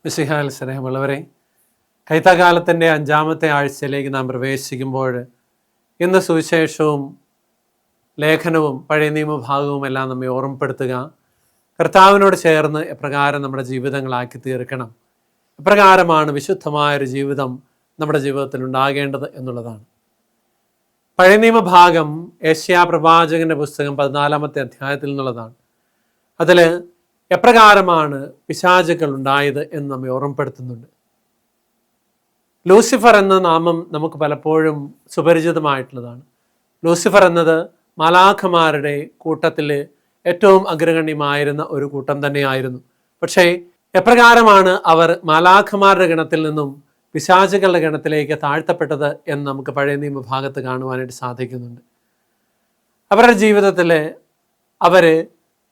മിശിഹായിൽ സ്നേഹമുള്ളവരെ, കൈത്താകാലത്തിൻ്റെ 5-ാമത്തെ ആഴ്ചയിലേക്ക് നാം പ്രവേശിക്കുമ്പോൾ ഇന്ന് സുവിശേഷവും ലേഖനവും പഴയ നിയമഭാഗവും എല്ലാം നമ്മെ ഓർമ്മപ്പെടുത്തുക, കർത്താവിനോട് ചേർന്ന് എപ്രകാരം നമ്മുടെ ജീവിതങ്ങളാക്കി തീർക്കണം, എപ്രകാരമാണ് വിശുദ്ധമായൊരു ജീവിതം നമ്മുടെ ജീവിതത്തിൽ ഉണ്ടാകേണ്ടത് എന്നുള്ളതാണ്. പഴയ നിയമഭാഗം യെശയ്യാ പ്രവാചകന്റെ പുസ്തകം 14-ാമത്തെ അധ്യായത്തിൽ നിന്നുള്ളതാണ്. അതിൽ എപ്രകാരമാണ് പിശാചുക്കൾ ഉണ്ടായത് എന്ന് നമ്മെ ഓർമ്മപ്പെടുത്തുന്നുണ്ട്. ലൂസിഫർ എന്ന നാമം നമുക്ക് പലപ്പോഴും സുപരിചിതമായിട്ടുള്ളതാണ്. ലൂസിഫർ എന്നത് മാലാഖമാരുടെ കൂട്ടത്തിൽ ഏറ്റവും അഗ്രഗണ്യമായിരുന്ന ഒരു കൂട്ടം തന്നെയായിരുന്നു. പക്ഷേ എപ്രകാരമാണ് അവർ മാലാഖമാരുടെ ഗണത്തിൽ നിന്നും പിശാചുകളുടെ ഗണത്തിലേക്ക് താഴ്ത്തപ്പെട്ടത് എന്ന് നമുക്ക് പഴയ നിയമഭാഗത്ത് കാണുവാനായിട്ട് സാധിക്കുന്നുണ്ട്. അവരുടെ ജീവിതത്തിൽ അവർ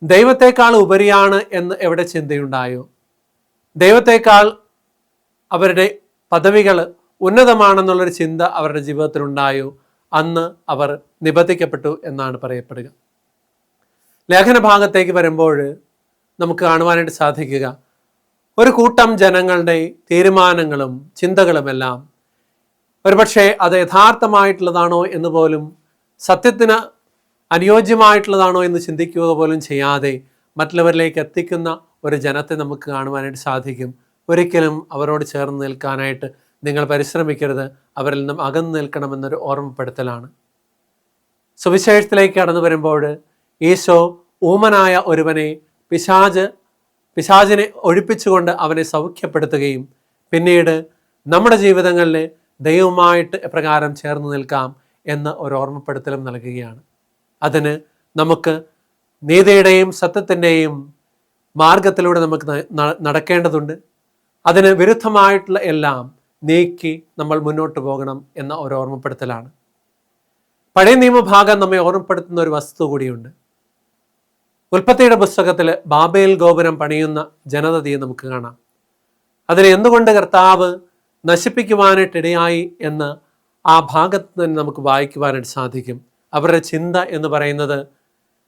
ദൈവത്തെക്കാൾ ഉപരിയാണ് എന്ന് എവിടെ ചിന്തയുണ്ടായോ, ദൈവത്തെക്കാൾ അവരുടെ പദവികൾ ഉന്നതമാണെന്നുള്ളൊരു ചിന്ത അവരുടെ ജീവിതത്തിലുണ്ടായോ, അന്ന് അവർ നിബന്ധിക്കപ്പെട്ടു എന്നാണ് പറയപ്പെടുക. ലേഖന ഭാഗത്തേക്ക് വരുമ്പോൾ നമുക്ക് കാണുവാനായിട്ട് സാധിക്കുക, ഒരു കൂട്ടം ജനങ്ങളുടെ തീരുമാനങ്ങളും ചിന്തകളുമെല്ലാം ഒരുപക്ഷെ അത് യഥാർത്ഥമായിട്ടുള്ളതാണോ എന്ന് പോലും, സത്യത്തിന് അനുയോജ്യമായിട്ടുള്ളതാണോ എന്ന് ചിന്തിക്കുക പോലും ചെയ്യാതെ മറ്റുള്ളവരിലേക്ക് എത്തിക്കുന്ന ഒരു ജനത്തെ നമുക്ക് കാണുവാനായിട്ട് സാധിക്കും. ഒരിക്കലും അവരോട് ചേർന്ന് നിൽക്കാനായിട്ട് നിങ്ങൾ പരിശ്രമിക്കരുത്, അവരിൽ നിന്നും അകന്നു നിൽക്കണമെന്നൊരു ഓർമ്മപ്പെടുത്തലാണ്. സുവിശേഷത്തിലേക്ക് കടന്നു വരുമ്പോൾ ഈശോ ഊമനായ ഒരുവനെ പിശാചിനെ ഒഴിപ്പിച്ചുകൊണ്ട് അവനെ സൗഖ്യപ്പെടുത്തുകയും പിന്നീട് നമ്മുടെ ജീവിതങ്ങളിൽ ദൈവവുമായിട്ട് എപ്രകാരം ചേർന്ന് നിൽക്കാം എന്ന ഒരു ഓർമ്മപ്പെടുത്തലും നൽകുകയാണ്. അതിന് നമുക്ക് നീതിയുടെയും സത്യത്തിൻ്റെയും മാർഗത്തിലൂടെ നമുക്ക് നടക്കേണ്ടതുണ്ട്. അതിന് വിരുദ്ധമായിട്ടുള്ള എല്ലാം നീക്കി നമ്മൾ മുന്നോട്ട് പോകണം എന്ന ഒരു ഓർമ്മപ്പെടുത്തലാണ്. പഴയ നിയമഭാഗം നമ്മെ ഓർമ്മപ്പെടുത്തുന്ന ഒരു വസ്തു കൂടിയുണ്ട്. ഉൽപ്പത്തിയുടെ പുസ്തകത്തിൽ ബാബേൽ ഗോപുരം പണിയുന്ന ജനതയെ നമുക്ക് കാണാം. അതിനെ എന്തുകൊണ്ട് കർത്താവ് നശിപ്പിക്കുവാനായിട്ടിടയായി എന്ന് ആ ഭാഗത്ത് തന്നെ നമുക്ക് വായിക്കുവാനായിട്ട് സാധിക്കും. അവരുടെ ചിന്ത എന്ന് പറയുന്നത്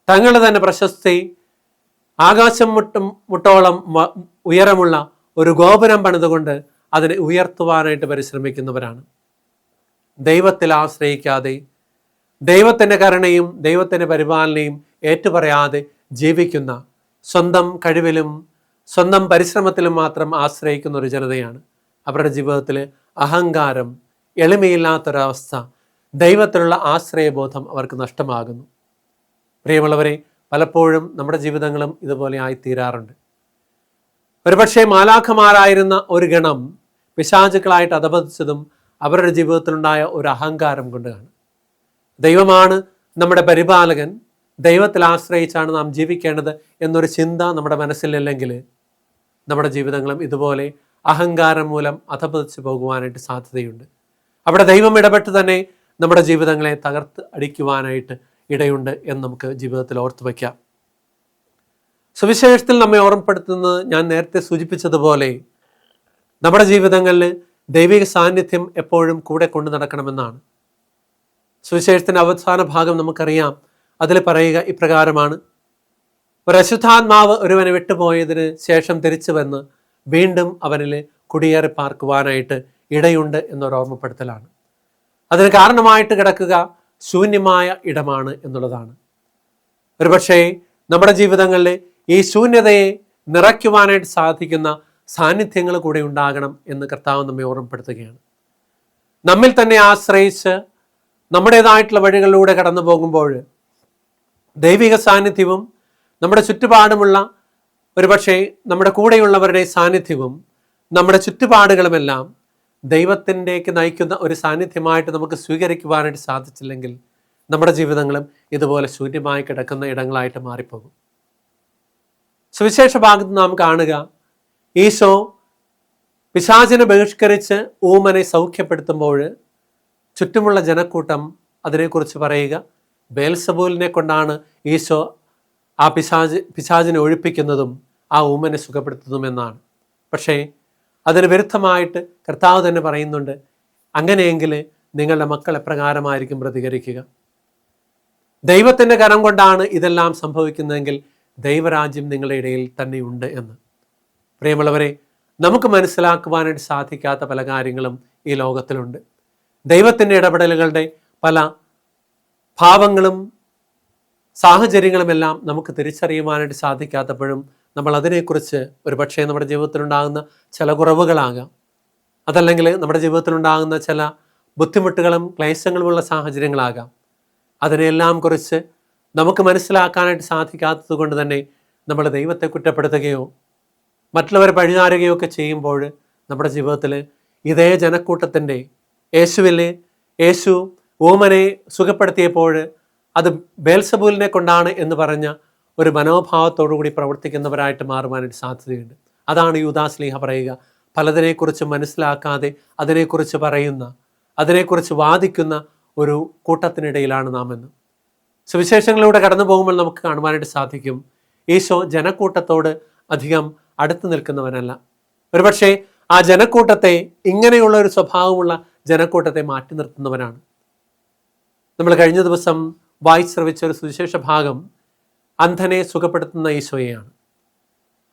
തങ്ങളുടെ തന്നെ പ്രശസ്തി ആകാശം മുട്ടോളം ഉയരമുള്ള ഒരു ഗോപുരം പണിതുകൊണ്ട് അതിനെ ഉയർത്തുവാനായിട്ട് പരിശ്രമിക്കുന്നവരാണ്. ദൈവത്തിൽ ആശ്രയിക്കാതെ, ദൈവത്തിൻ്റെ കരുണയും ദൈവത്തിൻ്റെ പരിപാലനയും ഏറ്റുപറയാതെ ജീവിക്കുന്ന, സ്വന്തം കഴിവിലും സ്വന്തം പരിശ്രമത്തിലും മാത്രം ആശ്രയിക്കുന്ന ഒരു ജനതയാണ്. അവരുടെ ജീവിതത്തിൽ അഹങ്കാരം, എളിമയില്ലാത്തൊരവസ്ഥ, ദൈവത്തിലുള്ള ആശ്രയബോധം അവർക്ക് നഷ്ടമാകുന്നു. പ്രിയമുള്ളവരെ, പലപ്പോഴും നമ്മുടെ ജീവിതങ്ങളും ഇതുപോലെ ആയിത്തീരാറുണ്ട്. ഒരുപക്ഷെ മാലാഖമാരായിരുന്ന ഒരു ഗണം പിശാചുക്കളായിട്ട് അധപതിച്ചതും അവരുടെ ജീവിതത്തിലുണ്ടായ ഒരു അഹങ്കാരം കൊണ്ടാണ്. ദൈവമാണ് നമ്മുടെ പരിപാലകൻ, ദൈവത്തിൽ ആശ്രയിച്ചാണ് നാം ജീവിക്കേണ്ടത് എന്നൊരു ചിന്ത നമ്മുടെ മനസ്സിലില്ലെങ്കിൽ നമ്മുടെ ജീവിതങ്ങളും ഇതുപോലെ അഹങ്കാരം മൂലം അധപതിച്ചു പോകുവാനായിട്ട് സാധ്യതയുണ്ട്. അവിടെ ദൈവം ഇടപെട്ട് തന്നെ നമ്മുടെ ജീവിതങ്ങളെ തകർത്ത് അടിക്കുവാനായിട്ട് ഇടയുണ്ട് എന്ന് നമുക്ക് ജീവിതത്തിൽ ഓർത്തു വയ്ക്കാം. സുവിശേഷത്തിൽ നമ്മെ ഓർമ്മപ്പെടുത്തുന്നത് ഞാൻ നേരത്തെ സൂചിപ്പിച്ചതുപോലെ നമ്മുടെ ജീവിതങ്ങളിൽ ദൈവിക സാന്നിധ്യം എപ്പോഴും കൂടെ കൊണ്ടു നടക്കണമെന്നാണ്. സുവിശേഷത്തിൻ്റെ അവസാന ഭാഗം നമുക്കറിയാം. അതിൽ പറയുക ഇപ്രകാരമാണ്: ഒരു അശുദ്ധാത്മാവ് ഒരുവനെ വിട്ടുപോയതിന് ശേഷം തിരിച്ചു വന്ന് വീണ്ടും അവനിൽ കുടിയേറി പാർക്കുവാനായിട്ട് ഇടയുണ്ട് എന്നൊരു ഓർമ്മപ്പെടുത്തലാണ്. അതിന് കാരണമായിട്ട് കിടക്കുക ശൂന്യമായ ഇടമാണ് എന്നുള്ളതാണ്. ഒരുപക്ഷെ നമ്മുടെ ജീവിതങ്ങളിൽ ഈ ശൂന്യതയെ നിറയ്ക്കുവാനായിട്ട് സാധിക്കുന്ന സാന്നിധ്യങ്ങൾ കൂടെ ഉണ്ടാകണം എന്ന് കർത്താവ് നമ്മെ ഓർമ്മപ്പെടുത്തുകയാണ്. നമ്മിൽ തന്നെ ആശ്രയിച്ച് നമ്മുടേതായിട്ടുള്ള വഴികളിലൂടെ കടന്നു പോകുമ്പോൾ ദൈവിക സാന്നിധ്യവും നമ്മുടെ ചുറ്റുപാടുമുള്ള ഒരുപക്ഷെ നമ്മുടെ കൂടെയുള്ളവരുടെ സാന്നിധ്യവും നമ്മുടെ ചുറ്റുപാടുകളുമെല്ലാം ദൈവത്തിൻ്റെക്ക് നയിക്കുന്ന ഒരു സാന്നിധ്യമായിട്ട് നമുക്ക് സ്വീകരിക്കുവാനായിട്ട് സാധിച്ചില്ലെങ്കിൽ നമ്മുടെ ജീവിതങ്ങളും ഇതുപോലെ ശൂന്യമായി കിടക്കുന്ന ഇടങ്ങളായിട്ട് മാറിപ്പോകും. സുവിശേഷ ഭാഗത്ത് നാം കാണുക, ഈശോ പിശാചിനെ ബഹിഷ്കരിച്ച് ഊമനെ സൗഖ്യപ്പെടുത്തുമ്പോൾ ചുറ്റുമുള്ള ജനക്കൂട്ടം അതിനെക്കുറിച്ച് പറയുക, ബേൽസബൂലിനെ കൊണ്ടാണ് ഈശോ ആ പിശാചിനെ ഒഴിപ്പിക്കുന്നതും ആ ഊമനെ സുഖപ്പെടുത്തുന്നതും എന്നാണ്. പക്ഷേ അതിന് വിരുദ്ധമായിട്ട് കർത്താവ് തന്നെ പറയുന്നുണ്ട്, അങ്ങനെയെങ്കിൽ നിങ്ങളുടെ മക്കൾ എപ്രകാരമായിരിക്കും പ്രതികരിക്കുക? ദൈവത്തിൻ്റെ കരം കൊണ്ടാണ് ഇതെല്ലാം സംഭവിക്കുന്നതെങ്കിൽ ദൈവരാജ്യം നിങ്ങളുടെ ഇടയിൽ തന്നെ ഉണ്ട് എന്ന്. പ്രിയമുള്ളവരെ, നമുക്ക് മനസ്സിലാക്കുവാനായിട്ട് സാധിക്കാത്ത പല കാര്യങ്ങളും ഈ ലോകത്തിലുണ്ട്. ദൈവത്തിൻ്റെ ഇടപെടലുകളുടെ പല ഭാവങ്ങളും സാഹചര്യങ്ങളുമെല്ലാം നമുക്ക് തിരിച്ചറിയുവാനായിട്ട് സാധിക്കാത്തപ്പോഴും നമ്മൾ അതിനെക്കുറിച്ച് ഒരുപക്ഷെ നമ്മുടെ ജീവിതത്തിലുണ്ടാകുന്ന ചില കുറവുകളാകാം, അതല്ലെങ്കിൽ നമ്മുടെ ജീവിതത്തിലുണ്ടാകുന്ന ചില ബുദ്ധിമുട്ടുകളും ക്ലേശങ്ങളുമുള്ള സാഹചര്യങ്ങളാകാം, അതിനെല്ലാം കുറിച്ച് നമുക്ക് മനസ്സിലാക്കാനായിട്ട് സാധിക്കാത്തത് കൊണ്ട് തന്നെ നമ്മൾ ദൈവത്തെ കുറ്റപ്പെടുത്തുകയോ മറ്റുള്ളവരെ പഴിചാരുകയോ ഒക്കെ ചെയ്യുമ്പോൾ നമ്മുടെ ജീവിതത്തിൽ ഇതേ ജനക്കൂട്ടത്തിൻ്റെ യേശു ഊമനെ സുഖപ്പെടുത്തിയപ്പോൾ അത് ബേൽസബൂലിനെ കൊണ്ടാണ് എന്ന് പറഞ്ഞ ഒരു മനോഭാവത്തോടു കൂടി പ്രവർത്തിക്കുന്നവരായിട്ട് മാറുവാനായിട്ട് സാധ്യതയുണ്ട്. അതാണ് യൂദാശ്ലീഹ പറയുക, പലതിനെക്കുറിച്ച് മനസ്സിലാക്കാതെ അതിനെക്കുറിച്ച് പറയുന്ന, അതിനെക്കുറിച്ച് വാദിക്കുന്ന ഒരു കൂട്ടത്തിനിടയിലാണ് നാം എന്ന്. സുവിശേഷങ്ങളിലൂടെ കടന്നു പോകുമ്പോൾ നമുക്ക് കാണുവാനായിട്ട് സാധിക്കും, ഈശോ ജനക്കൂട്ടത്തോട് അധികം അടുത്ത് നിൽക്കുന്നവനല്ല. ഒരുപക്ഷെ ആ ജനക്കൂട്ടത്തെ, ഇങ്ങനെയുള്ള ഒരു സ്വഭാവമുള്ള ജനക്കൂട്ടത്തെ മാറ്റി നിർത്തുന്നവനാണ്. നമ്മൾ കഴിഞ്ഞ ദിവസം വായിശ്രവിച്ച ഒരു സുവിശേഷ ഭാഗം അന്ധനെ സുഖപ്പെടുത്തുന്ന ഈശോയെയാണ്.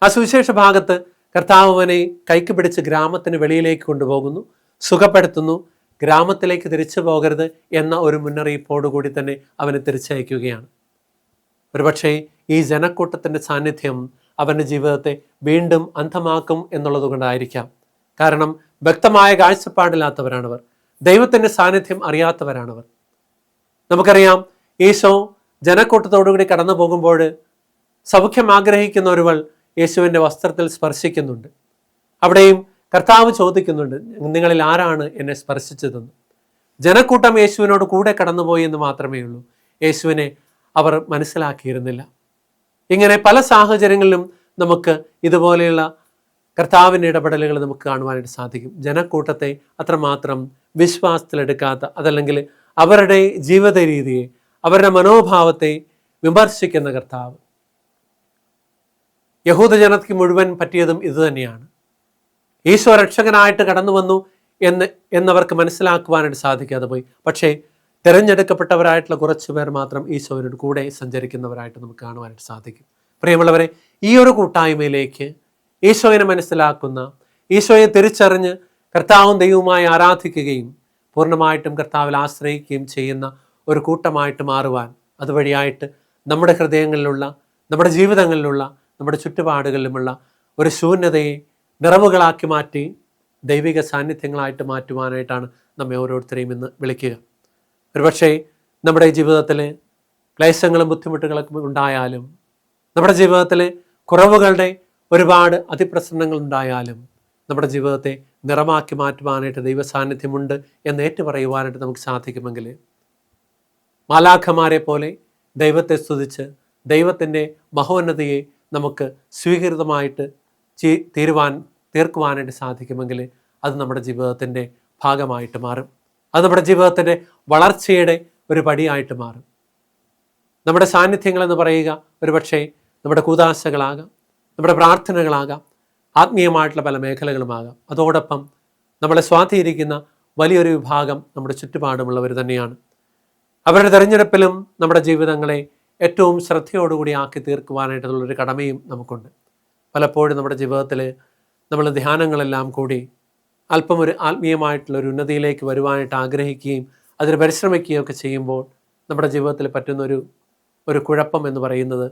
ആ സുവിശേഷ ഭാഗത്ത് കർത്താവ് അവനെ കൈക്ക് പിടിച്ച് ഗ്രാമത്തിന് വെളിയിലേക്ക് കൊണ്ടുപോകുന്നു, സുഖപ്പെടുത്തുന്നു, ഗ്രാമത്തിലേക്ക് തിരിച്ചു പോകരുത് എന്ന ഒരു മുന്നറിയിപ്പോടുകൂടി തന്നെ അവനെ തിരിച്ചയക്കുകയാണ്. ഒരുപക്ഷെ ഈ ജനക്കൂട്ടത്തിൻ്റെ സാന്നിധ്യം അവൻ്റെ ജീവിതത്തെ വീണ്ടും അന്ധമാക്കും എന്നുള്ളത് കൊണ്ടായിരിക്കാം. കാരണം വ്യക്തമായ കാഴ്ചപ്പാടില്ലാത്തവരാണവർ, ദൈവത്തിൻ്റെ സാന്നിധ്യം അറിയാത്തവരാണവർ. നമുക്കറിയാം, ഈശോ ജനക്കൂട്ടത്തോടുകൂടി കടന്നു പോകുമ്പോൾ സൗഖ്യം ആഗ്രഹിക്കുന്ന ഒരുവൾ യേശുവിൻ്റെ വസ്ത്രത്തിൽ സ്പർശിക്കുന്നുണ്ട്. അവിടെയും കർത്താവ് ചോദിക്കുന്നുണ്ട്, നിങ്ങളിൽ ആരാണ് എന്നെ സ്പർശിച്ചതെന്ന്. ജനക്കൂട്ടം യേശുവിനോട് കൂടെ കടന്നുപോയി എന്ന് മാത്രമേ ഉള്ളൂ. യേശുവിനെ അവർ മനസ്സിലാക്കിയിരുന്നില്ല. ഇങ്ങനെ പല സാഹചര്യങ്ങളിലും നമുക്ക് ഇതുപോലെയുള്ള കർത്താവിൻ്റെ ഇടപെടലുകൾ നമുക്ക് കാണുവാനായിട്ട് സാധിക്കും. ജനക്കൂട്ടത്തെ അത്രമാത്രം വിശ്വാസത്തിലെടുക്കാത്ത, അതല്ലെങ്കിൽ അവരുടെ ജീവിത രീതിയെ, അവരുടെ മനോഭാവത്തെ വിമർശിക്കുന്ന കർത്താവ്. യഹൂദജനതയ്ക്ക് മുഴുവൻ പറ്റിയതും ഇതുതന്നെയാണ്. ഈശോ രക്ഷകനായിട്ട് കടന്നു വന്നു എന്നവർക്ക് മനസ്സിലാക്കുവാനായിട്ട് സാധിക്കാതെ പോയി. പക്ഷേ തിരഞ്ഞെടുക്കപ്പെട്ടവരായിട്ടുള്ള കുറച്ച് പേർ മാത്രം ഈശോയുടെ കൂടെ സഞ്ചരിക്കുന്നവരായിട്ട് നമുക്ക് കാണുവാനായിട്ട് സാധിക്കും. പ്രിയമുള്ളവരെ, ഈ ഒരു കൂട്ടായ്മയിലേക്ക് ഈശോയെ മനസ്സിലാക്കുന്ന, ഈശോയെ തിരിച്ചറിഞ്ഞ് കർത്താവും ദൈവവുമായി ആരാധിക്കുകയും പൂർണ്ണമായിട്ടും കർത്താവിൽ ആശ്രയിക്കുകയും ചെയ്യുന്ന ഒരു കൂട്ടമായിട്ട് മാറുവാൻ, അതുവഴിയായിട്ട് നമ്മുടെ ഹൃദയങ്ങളിലുള്ള, നമ്മുടെ ജീവിതങ്ങളിലുള്ള, നമ്മുടെ ചുറ്റുപാടുകളിലുമുള്ള ഒരു ശൂന്യതയെ നിറവുകളാക്കി മാറ്റി ദൈവിക സാന്നിധ്യങ്ങളായിട്ട് മാറ്റുവാനായിട്ടാണ് നമ്മെ ഓരോരുത്തരെയും ഇന്ന് വിളിക്കുക. ഒരുപക്ഷെ നമ്മുടെ ജീവിതത്തിൽ ക്ലേശങ്ങളും ബുദ്ധിമുട്ടുകളൊക്കെ ഉണ്ടായാലും, നമ്മുടെ ജീവിതത്തിൽ കുറവുകളുടെ ഒരുപാട് അതിപ്രസരണങ്ങൾ ഉണ്ടായാലും, നമ്മുടെ ജീവിതത്തെ നിറമാക്കി മാറ്റുവാനായിട്ട് ദൈവ സാന്നിധ്യമുണ്ട് എന്ന് ഏറ്റുപറയുവാനായിട്ട് നമുക്ക് സാധിക്കുമെങ്കിൽ, മാലാഖമാരെ പോലെ ദൈവത്തെ സ്തുതിച്ച് ദൈവത്തിൻ്റെ മഹോന്നതയെ നമുക്ക് സ്വീകൃതമായിട്ട് തീർക്കുവാനായിട്ട് സാധിക്കുമെങ്കിൽ അത് നമ്മുടെ ജീവിതത്തിൻ്റെ ഭാഗമായിട്ട് മാറും. അത് നമ്മുടെ ജീവിതത്തിൻ്റെ വളർച്ചയുടെ ഒരു പടിയായിട്ട് മാറും. നമ്മുടെ സാന്നിധ്യങ്ങളെന്ന് പറയുക ഒരുപക്ഷെ നമ്മുടെ കൂദാശകളാകാം, നമ്മുടെ പ്രാർത്ഥനകളാകാം, ആത്മീയമായിട്ടുള്ള പല മേഖലകളുമാകാം. അതോടൊപ്പം നമ്മളെ സ്വാധീനിക്കുന്ന വലിയൊരു വിഭാഗം നമ്മുടെ ചുറ്റുപാടുമുള്ളവർ തന്നെയാണ്. അവരുടെ തിരഞ്ഞെടുപ്പിലും നമ്മുടെ ജീവിതങ്ങളെ ഏറ്റവും ശ്രദ്ധയോടുകൂടി ആക്കി തീർക്കുവാനായിട്ടുള്ളൊരു കടമയും നമുക്കുണ്ട്. പലപ്പോഴും നമ്മുടെ ജീവിതത്തിൽ നമ്മൾ ധ്യാനങ്ങളെല്ലാം കൂടി അല്പം ഒരു ആത്മീയമായിട്ടുള്ളൊരു ഉന്നതിയിലേക്ക് വരുവാനായിട്ട് ആഗ്രഹിക്കുകയും അതിന് പരിശ്രമിക്കുകയും ഒക്കെ ചെയ്യുമ്പോൾ നമ്മുടെ ജീവിതത്തിൽ പറ്റുന്നൊരു കുഴപ്പം എന്ന് പറയുന്നത്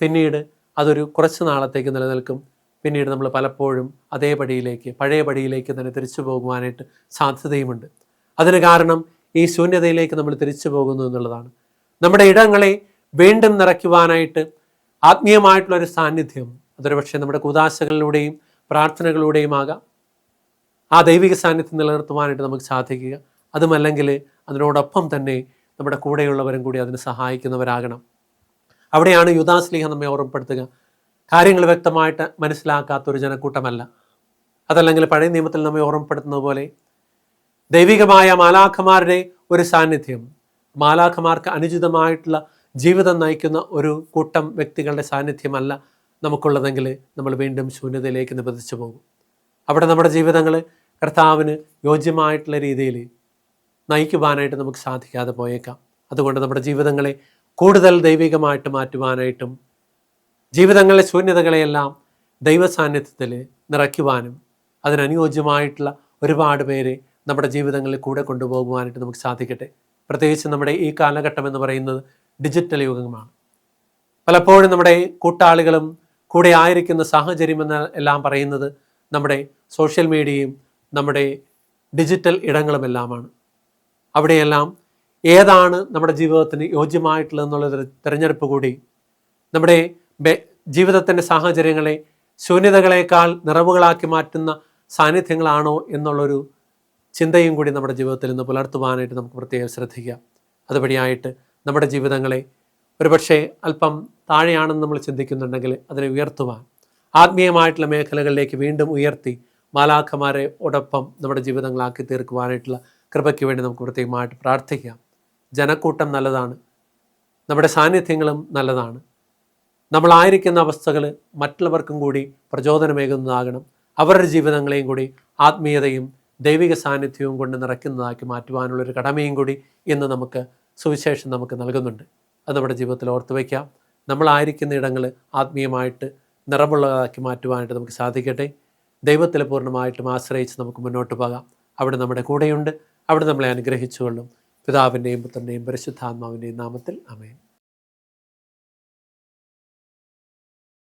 പിന്നീട് അതൊരു കുറച്ച് നാളത്തേക്ക് നിലനിൽക്കും. പിന്നീട് നമ്മൾ പലപ്പോഴും അതേ പടിയിലേക്ക്, പഴയ പടിയിലേക്ക് തന്നെ തിരിച്ചു പോകുവാനായിട്ട് സാധ്യതയുമുണ്ട്. അതിന് കാരണം ഈ ശൂന്യതയിലേക്ക് നമ്മൾ തിരിച്ചു പോകുന്നു എന്നുള്ളതാണ്. നമ്മുടെ ഇടങ്ങളെ വീണ്ടും നിറയ്ക്കുവാനായിട്ട് ആത്മീയമായിട്ടുള്ളൊരു സാന്നിധ്യം, അതൊരു പക്ഷേ നമ്മുടെ കൂദാശകളിലൂടെയും പ്രാർത്ഥനകളിലൂടെയും ആകാം, ആ ദൈവിക സാന്നിധ്യം നിലനിർത്തുവാനായിട്ട് നമുക്ക് സാധിക്കുക. അതുമല്ലെങ്കിൽ അതിനോടൊപ്പം തന്നെ നമ്മുടെ കൂടെയുള്ളവരും കൂടി അതിന് സഹായിക്കുന്നവരാകണം. അവിടെയാണ് യൂദാശ്ലീഹ നമ്മെ ഓർമ്മപ്പെടുത്തുക, കാര്യങ്ങൾ വ്യക്തമായിട്ട് മനസ്സിലാക്കാത്തൊരു ജനക്കൂട്ടമല്ല. അതല്ലെങ്കിൽ പഴയ നിയമത്തിൽ നമ്മെ ഓർമ്മപ്പെടുത്തുന്നത് പോലെ ദൈവികമായ മാലാഖമാരുടെ ഒരു സാന്നിധ്യം, മാലാഖമാർക്ക് അനുചിതമായിട്ടുള്ള ജീവിതം നയിക്കുന്ന ഒരു കൂട്ടം വ്യക്തികളുടെ സാന്നിധ്യമല്ല നമുക്കുള്ളതെങ്കിൽ നമ്മൾ വീണ്ടും ശൂന്യതയിലേക്ക് നിബന്ധിച്ചു പോകും. അവിടെ നമ്മുടെ ജീവിതങ്ങൾ കർത്താവിന് യോജ്യമായിട്ടുള്ള രീതിയിൽ നയിക്കുവാനായിട്ട് നമുക്ക് സാധിക്കാതെ പോയേക്കാം. അതുകൊണ്ട് നമ്മുടെ ജീവിതങ്ങളെ കൂടുതൽ ദൈവികമായിട്ട് മാറ്റുവാനായിട്ടും ജീവിതങ്ങളിലെ ശൂന്യതകളെയെല്ലാം ദൈവ സാന്നിധ്യത്തിൽ നിറയ്ക്കുവാനും അതിനനുയോജ്യമായിട്ടുള്ള ഒരുപാട് പേരെ നമ്മുടെ ജീവിതങ്ങളിൽ കൂടെ കൊണ്ടുപോകുവാനായിട്ട് നമുക്ക് സാധിക്കട്ടെ. പ്രത്യേകിച്ച് നമ്മുടെ ഈ കാലഘട്ടം എന്ന് പറയുന്നത് ഡിജിറ്റൽ യുഗമാണ്. പലപ്പോഴും നമ്മുടെ കൂട്ടാളികളും കൂടെ ആയിരിക്കുന്ന സാഹചര്യം എല്ലാം പറയുന്നത് നമ്മുടെ സോഷ്യൽ മീഡിയയും നമ്മുടെ ഡിജിറ്റൽ ഇടങ്ങളുമെല്ലാമാണ്. അവിടെയെല്ലാം ഏതാണ് നമ്മുടെ ജീവിതത്തിന് യോജ്യമായിട്ടുള്ളതെന്നുള്ളൊരു തിരഞ്ഞെടുപ്പ് കൂടി നമ്മുടെ ജീവിതത്തിൻ്റെ സാഹചര്യങ്ങളെ ശൂന്യതകളേക്കാൾ നിറവുകളാക്കി മാറ്റുന്ന സാന്നിധ്യങ്ങളാണോ എന്നുള്ളൊരു ചിന്തയും കൂടി നമ്മുടെ ജീവിതത്തിൽ നിന്ന് പുലർത്തുവാനായിട്ട് നമുക്ക് പ്രത്യേകം ശ്രദ്ധിക്കാം. അതുവഴിയായിട്ട് നമ്മുടെ ജീവിതങ്ങളെ ഒരുപക്ഷെ അല്പം താഴെയാണെന്ന് നമ്മൾ ചിന്തിക്കുന്നുണ്ടെങ്കിൽ അതിനെ ഉയർത്തുവാൻ, ആത്മീയമായിട്ടുള്ള മേഖലകളിലേക്ക് വീണ്ടും ഉയർത്തി മാലാഖമാരെ ഒടൊപ്പം നമ്മുടെ ജീവിതങ്ങളാക്കി തീർക്കുവാനായിട്ടുള്ള കൃപയ്ക്ക് വേണ്ടി നമുക്ക് പ്രത്യേകമായിട്ട് പ്രാർത്ഥിക്കാം. ജനക്കൂട്ടം നല്ലതാണ്, നമ്മുടെ സാന്നിധ്യങ്ങളും നല്ലതാണ്. നമ്മളായിരിക്കുന്ന അവസ്ഥകൾ മറ്റുള്ളവർക്കും കൂടി പ്രചോദനമേകുന്നതാകണം. അവരുടെ ജീവിതങ്ങളെയും കൂടി ആത്മീയതയും ദൈവിക സാന്നിധ്യവും കൊണ്ട് നിറയ്ക്കുന്നതാക്കി മാറ്റുവാനുള്ളൊരു കടമയും കൂടി ഇന്ന് നമുക്ക് സുവിശേഷം നമുക്ക് നൽകുന്നുണ്ട്. അത് നമ്മുടെ ജീവിതത്തിൽ ഓർത്തു വയ്ക്കാം. നമ്മളായിരിക്കുന്ന ഇടങ്ങൾ ആത്മീയമായിട്ട് നിറമുള്ളതാക്കി മാറ്റുവാനായിട്ട് നമുക്ക് സാധിക്കട്ടെ. ദൈവത്തിൽ പൂർണ്ണമായിട്ടും ആശ്രയിച്ച് നമുക്ക് മുന്നോട്ട് പോകാം. അവിടെ നമ്മുടെ കൂടെയുണ്ട്. അവിടെ നമ്മളെ അനുഗ്രഹിച്ചുകൊള്ളും. പിതാവിൻ്റെയും പുത്രൻ്റെയും പരിശുദ്ധാത്മാവിൻ്റെയും നാമത്തിൽ ആമേൻ.